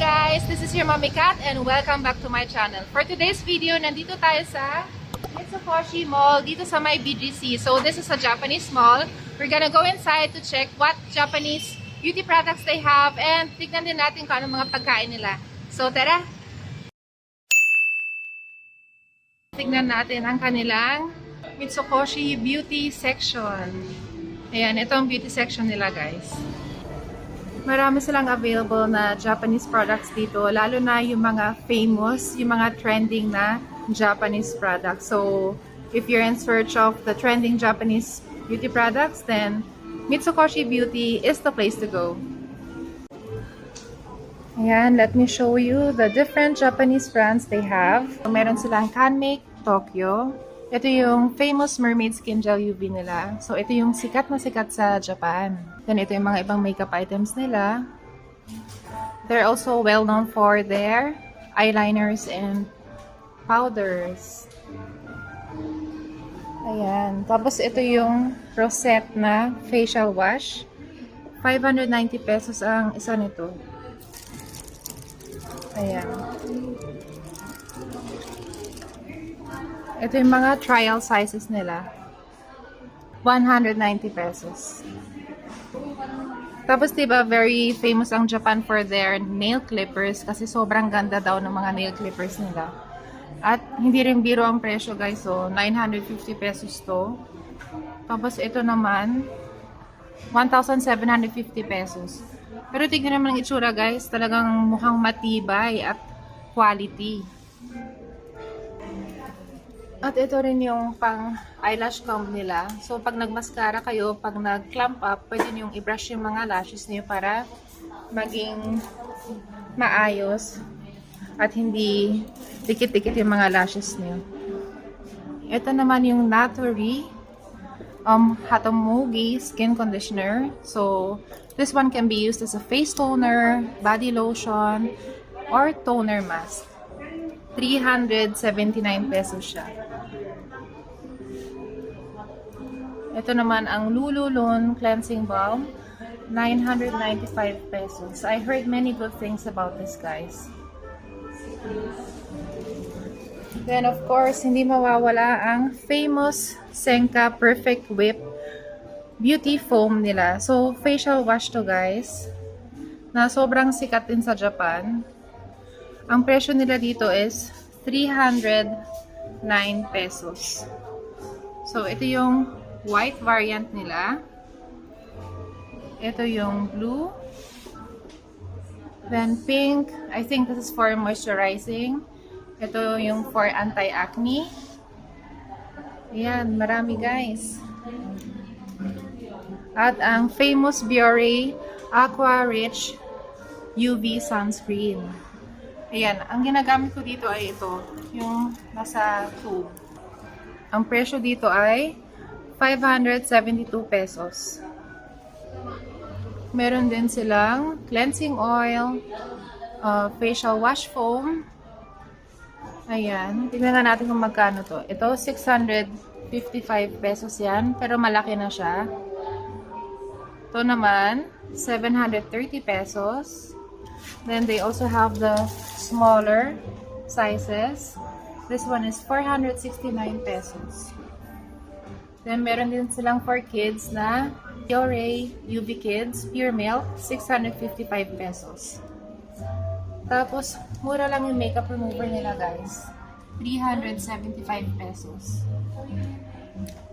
guys! This is your Mommy Kat and welcome back to my channel. For today's video, nandito tayo sa Mitsukoshi Mall dito sa may BGC. So this is a Japanese mall. We're gonna go inside to check what Japanese beauty products they have and tignan din natin kung anong mga pagkain nila. So tara! Tignan natin ang kanilang Mitsukoshi beauty section. Ayan, ito ang beauty section nila guys. Marami silang available na Japanese products dito, lalo na yung mga famous, yung mga trending na Japanese products. So, if you're in search of the trending Japanese beauty products, then Mitsukoshi Beauty is the place to go. Ayan, let me show you the different Japanese brands they have. Meron silang Canmake Tokyo. Ito yung famous mermaid skin gel UV nila. So, ito yung sikat na sikat sa Japan. Then, ito yung mga ibang makeup items nila. They're also well known for their eyeliners and powders. Ayan. Tapos, ito yung Rosette na facial wash. 590 pesos ang isa nito. Ayan. Ito yung mga trial sizes nila. 190 pesos. Tapos diba, very famous ang Japan for their nail clippers kasi sobrang ganda daw ng mga nail clippers nila. At hindi rin biro ang presyo guys. So, 950 pesos to. Tapos ito naman, 1,750 pesos. Pero tignan naman ang itsura guys. Talagang mukhang matibay at quality. At ito rin yung pang eyelash comb nila. So, pag nagmascara kayo, pag nag-clump up, pwede nyo i-brush yung mga lashes niyo para maging maayos at hindi dikit-dikit yung mga lashes niyo. Ito naman yung Natori Hatomugi Skin Conditioner. So, this one can be used as a face toner, body lotion, or toner mask. 379 pesos siya. Ito naman ang Lululun Cleansing Balm, 995 pesos. I heard many good things about this, guys. Then, of course, hindi mawawala ang famous Senka Perfect Whip Beauty Foam nila. So, facial wash to, guys, na sobrang sikat din sa Japan. Ang presyo nila dito is 309 pesos. So, ito yung white variant nila. Ito yung blue. Then pink. I think this is for moisturizing. Ito yung for anti-acne. Ayan, marami guys. At ang famous Biore Aqua Rich UV Sunscreen. Ayan, ang ginagamit ko dito ay ito. Yung nasa tube. Ang presyo dito ay 572 pesos. Meron din silang cleansing oil, facial wash foam. Ayan. Tignan na natin kung magkano to. Ito, 655 pesos yan. Pero malaki na siya. Ito naman, 730 pesos. Then they also have the smaller sizes. This one is 469 pesos. Then, meron din silang for kids na Biore UV Kids Pure Milk, 655 pesos. Tapos, mura lang yung makeup remover nila, guys. 375 pesos.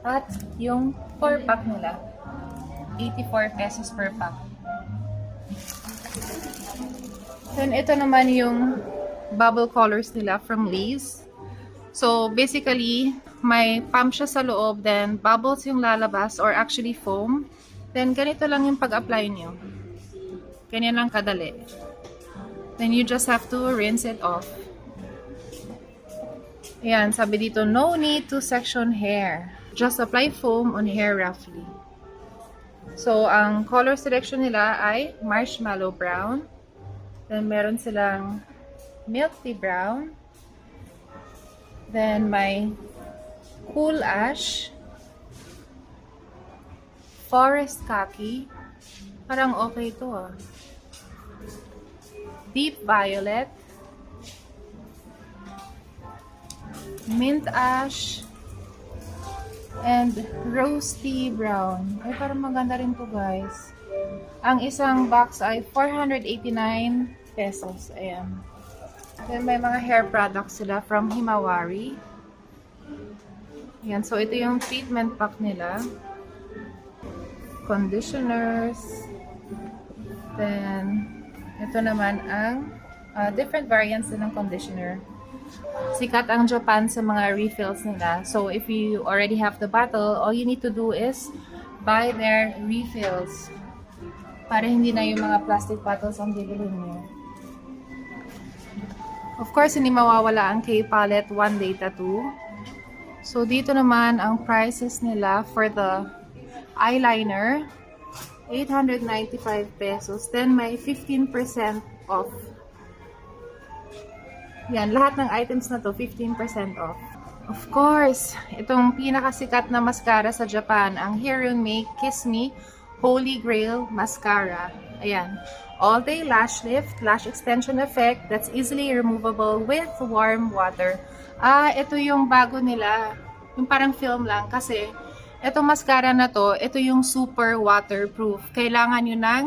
At yung 4-pack nila, 84 pesos per pack. Then, ito naman yung bubble colors nila from Lee's. So, basically, may pump siya sa loob, then bubbles yung lalabas, or actually foam. Then, ganito lang yung pag-apply nyo. Ganyan lang kadali. Then, you just have to rinse it off. Ayan, sabi dito, no need to section hair. Just apply foam on hair roughly. So, ang color selection nila ay marshmallow brown. Then, meron silang milk tea brown. Then, may cool ash, forest khaki. Parang okay to ah. deep violet, mint ash, and roasty brown. Ay, parang maganda rin to, guys. Ang isang box ay 489 pesos. Ayan. Then may mga hair products sila from Himawari. Ayan. So, ito yung treatment pack nila. Conditioners. Then, ito naman ang different variants din ng conditioner. Sikat ang Japan sa mga refills nila. So, if you already have the bottle, all you need to do is buy their refills. Para hindi na yung mga plastic bottles ang bibilhin niyo. Of course, hindi mawawala ang K-Palette One Data 2. So, dito naman ang prices nila for the eyeliner. 895 pesos. Then, may 15% off. Yan, lahat ng items na to, 15% off. Of course, itong pinakasikat na mascara sa Japan, ang Hero Make Kiss Me Holy Grail Mascara. Ayan. All-day lash lift, lash extension effect that's easily removable with warm water. Ito yung bago nila. Yung parang film lang. Kasi, itong mascara na to, ito yung super waterproof. Kailangan nyo ng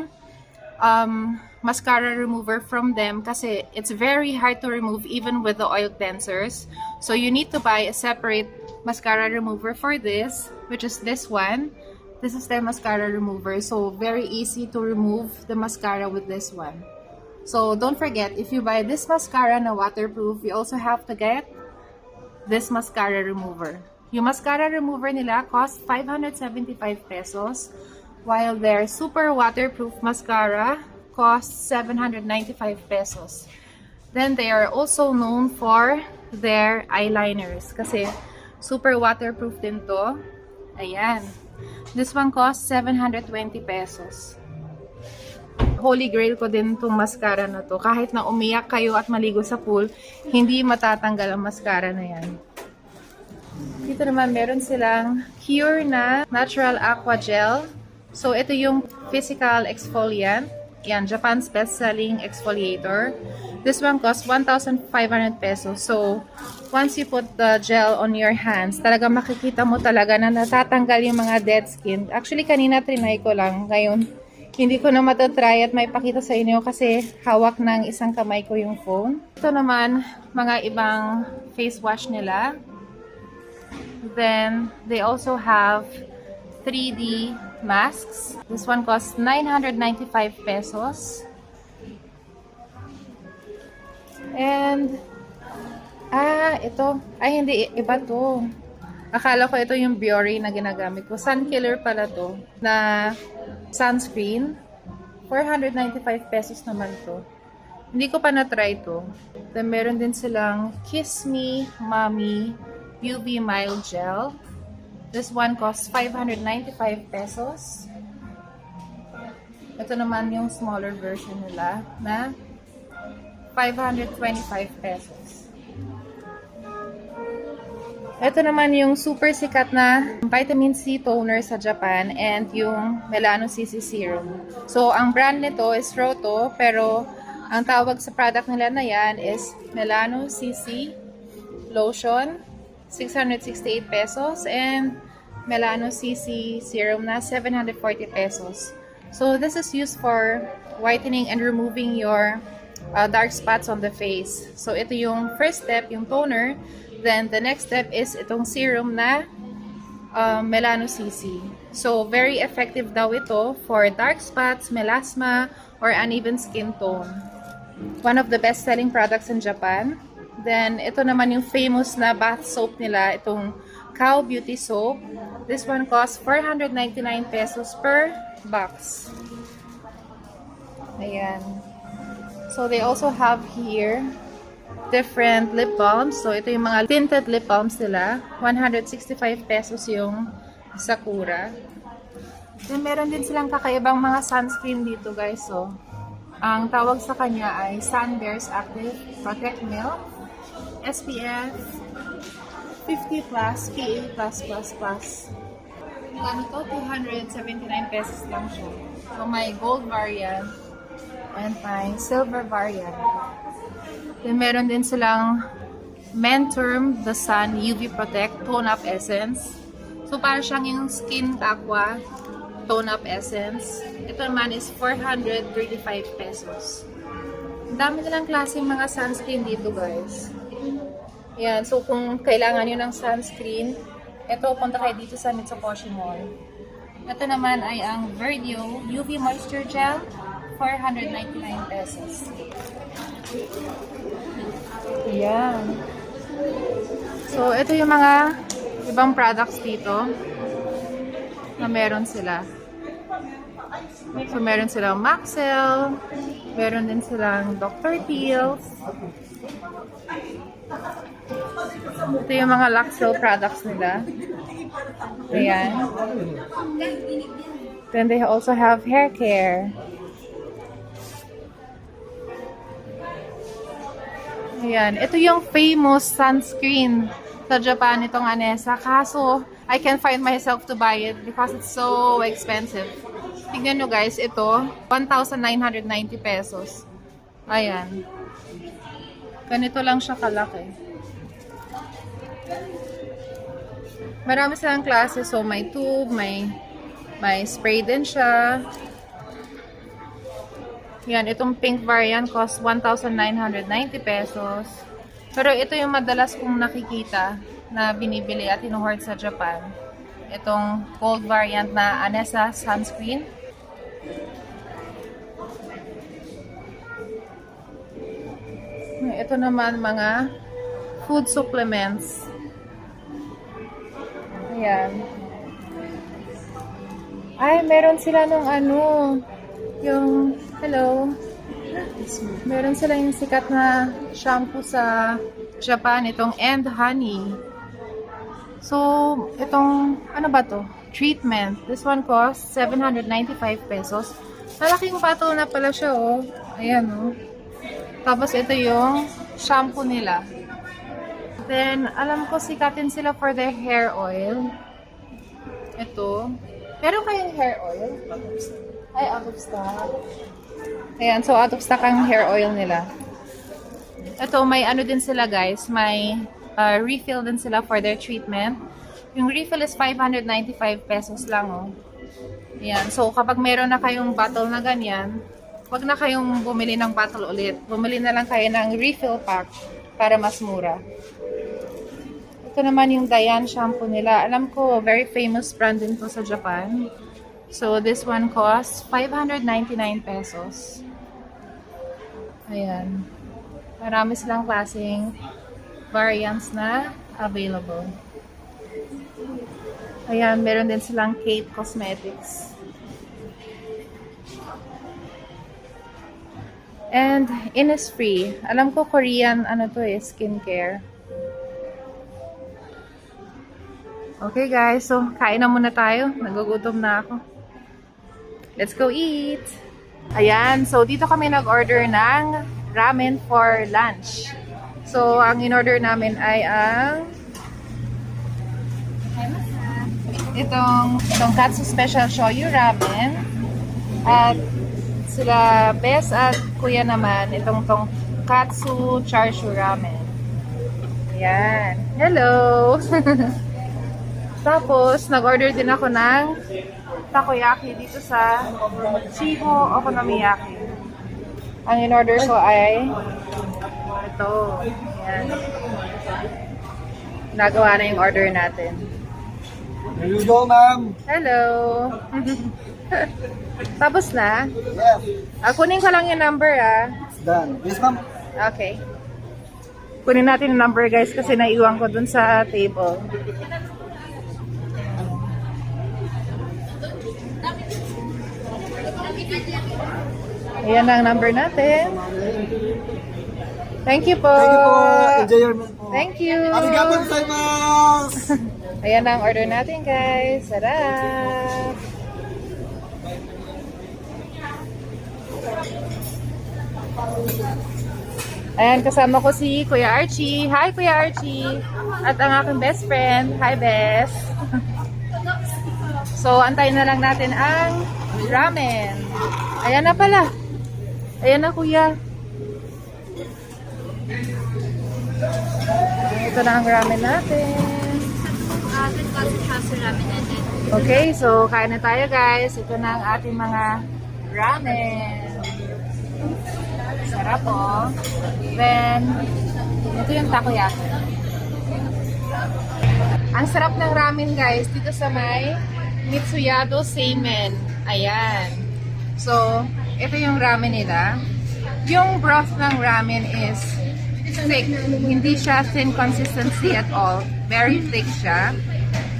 mascara remover from them kasi it's very hard to remove even with the oil cleansers. So you need to buy a separate mascara remover for this, which is this one. This is the mascara remover. So very easy to remove the mascara with this one. So don't forget, if you buy this mascara na waterproof, you also have to get this mascara remover. Yung mascara remover nila cost 575 pesos, while their super waterproof mascara costs 795 pesos. Then they are also known for their eyeliners kasi super waterproof din to. Ayan. This one costs 720 pesos. Holy grail ko din itong mascara na to. Kahit na umiyak kayo at maligo sa pool, hindi matatanggal ang mascara na yan. Dito naman meron silang Cure na Natural Aqua Gel. So ito yung physical exfoliant. Yan, Japan's best-selling exfoliator. This one costs 1,500 pesos. So, once you put the gel on your hands, talaga makikita mo talaga na natatanggal yung mga dead skin. Actually, kanina trinay ko lang. Ngayon, hindi ko na matatry at may pakita sa inyo kasi hawak ng isang kamay ko yung phone. Ito naman, mga ibang face wash nila. Then, they also have 3D masks. This one costs 995 pesos. And, ito. Ay, hindi. Iba to. Akala ko ito yung Biore na ginagamit ko. Sun Killer pala to. Na sunscreen. 495 pesos naman to. Hindi ko pa na-try to. Then, meron din silang Kiss Me Mommy UV Mild Gel. This one costs 595 pesos. Ito naman yung smaller version nila na 525 pesos. Ito naman yung super sikat na vitamin C toner sa Japan and yung Melano CC Serum. So, ang brand nito is Roto, pero ang tawag sa product nila na yan is Melano CC Lotion, 668 pesos, and Melano CC Serum na 740 pesos. So, this is used for whitening and removing your dark spots on the face. So, ito yung first step, yung toner. Then, the next step is itong serum na Melano CC. So, very effective daw ito for dark spots, melasma, or uneven skin tone. One of the best-selling products in Japan. Then, ito naman yung famous na bath soap nila, itong Cow Beauty Soap. This one costs 499 pesos per box. Ayan. So, they also have here different lip balms. So, ito yung mga tinted lip balms nila. 165 pesos yung Sakura. Then, meron din silang kakaibang mga sunscreen dito, guys. So, ang tawag sa kanya ay Sunbears Active Protect Milk. SPF 50+, PA+++. Ano to? 279 pesos lang siya. So, may gold variant. And may silver variant. Then meron din silang Menterm The Sun UV Protect Tone Up Essence. So para siyang yung Skin Aqua Tone Up Essence. Ito naman is 435 pesos. Ang dami nilang klaseng mga sunscreen dito, guys. Yan, so kung kailangan nyo ng sunscreen, ito, punta kayo dito sa Mitsukoshi Mall. Ito naman ay ang Verdio UV Moisture Gel, 499 pesos. Yan. So, ito yung mga ibang products dito na meron sila. So, meron silang Maxel, meron din silang Dr. Teals. Ito yung mga Luxel products nila. Ayan. Then they also have hair care. Ayan. Ito yung famous sunscreen sa Japan, itong Anessa. Kaso, I can't find myself to buy it because it's so expensive. Tignan nyo guys, ito, 1,990 pesos. Ayan. Ganito lang siya kalaki. Marami silang klase. So, may tube, may spray din siya. Yan, itong pink variant cost 1,990 pesos. Pero ito yung madalas kong nakikita na binibili at inuhord sa Japan. Itong gold variant na Anessa sunscreen. Ito naman mga food supplements. Ayan. Ay, meron sila nung yung, hello. Meron sila yung sikat na shampoo sa Japan, itong End Honey. So, itong, ano ba to? Treatment. This one costs 795 pesos. Malaking bottle na pala siya, oh. Ayan, oh. Tapos, ito yung shampoo nila. Then, alam ko sikatin sila for their hair oil. Ito. Meron kayong hair oil? Ay, out of stock. Ayan, so out of stock ang hair oil nila. Ito, may ano din sila guys. May refill din sila for their treatment. Yung refill is 595 pesos lang, oh. Ayan, so kapag meron na kayong bottle na ganyan, wag na kayong bumili ng bottle ulit. Bumili na lang kayo ng refill pack para mas mura. Ito naman yung Diane shampoo nila. Alam ko, very famous brand din to sa Japan. So, this one costs 599 pesos. Ayan. Marami silang klaseng variants na available. Ayan, meron din silang Kate Cosmetics. And Innisfree. Alam ko Korean, skincare. Okay guys, so kain na muna tayo. Nagugutom na ako. Let's go eat! Ayan, so dito kami nag-order ng ramen for lunch. So, ang in-order namin ay ang itong Tonkatsu Special Shoyu Ramen. At sila Bes at Kuya naman, itong Tonkatsu Charshu Ramen. Ayan. Hello! Tapos, nag-order din ako ng takoyaki dito sa Chiho Okonomiyaki. Ang in-order ko ay ito. Ayan. Nagawa na yung order natin. Here you go, ma'am. Hello! Tapos na? Yes. Kunin ko lang yung number, ah. It's done. Yes, ma'am. Okay. Kunin natin yung number, guys, kasi naiwan ko dun sa table. Ayan ang number natin. Thank you po. Thank you po. Enjoy your meal po. Thank you. Arigatou gozaimasu. Ayan ang order natin, guys. Sarap. Ayan, kasama ko si Kuya Archie. Hi, Kuya Archie. At ang aking best friend. Hi, Bes. So, antayin na lang natin ang ramen. Ayan na pala. Ayan na, kuya. Ito na ang ramen natin. Okay, so kain na tayo guys. Ito na ang ating mga ramen. Sarap oh. Then, ito yung takoyaki. Ang sarap ng ramen guys dito sa may Mitsuyado Seimen. Ayan. So, ito yung ramen nila. Yung broth ng ramen is thick. Hindi siya thin consistency at all. Very thick siya.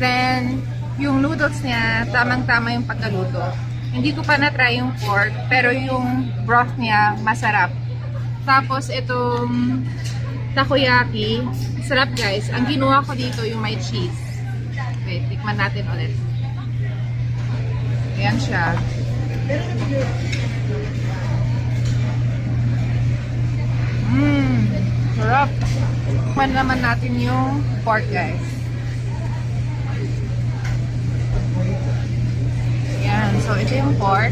Then, yung noodles niya, tamang-tama yung pagkaluto. Hindi ko pa na-try yung pork, pero yung broth niya, masarap. Tapos, itong takoyaki, sarap guys. Ang ginawa ko dito yung may cheese. Wait, tikman natin ulit. Ayan siya. Sarap. Tikman naman natin yung pork guys. Ayan, so ito yung pork.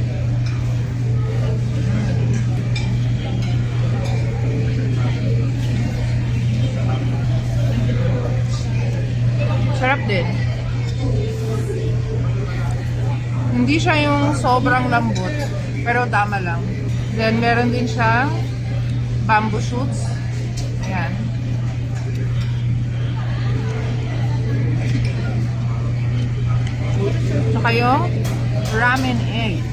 Sarap din. Hindi siya yung sobrang lambot, pero tama lang. Then, meron din siyang bamboo shoots. Ayan. Tsaka yung ramen egg.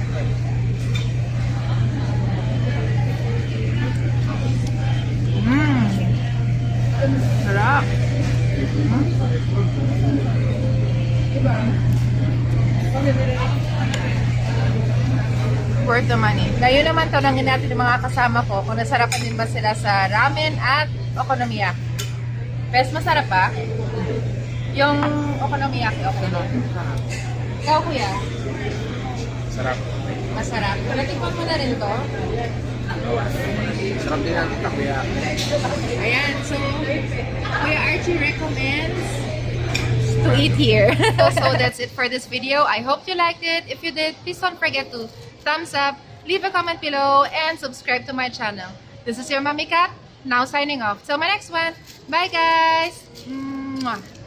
Sarap. Worth the money. Ngayon naman, tanongin natin yung mga kasama ko kung nasarapan din ba sila sa ramen at okonomiyaki. Bes, masarap ba? Yung okonomiyaki, okay na. Ikaw, kuya? Sarap. Masarap. Natikman mo na rin to? Sarap din ang takoyaki. Ayan, so Kuya Archie recommends to eat here. So that's it for this video. I hope you liked it. If you did, please don't forget to thumbs up, leave a comment below, and subscribe to my channel. This is your Mommy Kat, now signing off. Till my next one. Bye guys! Mwah.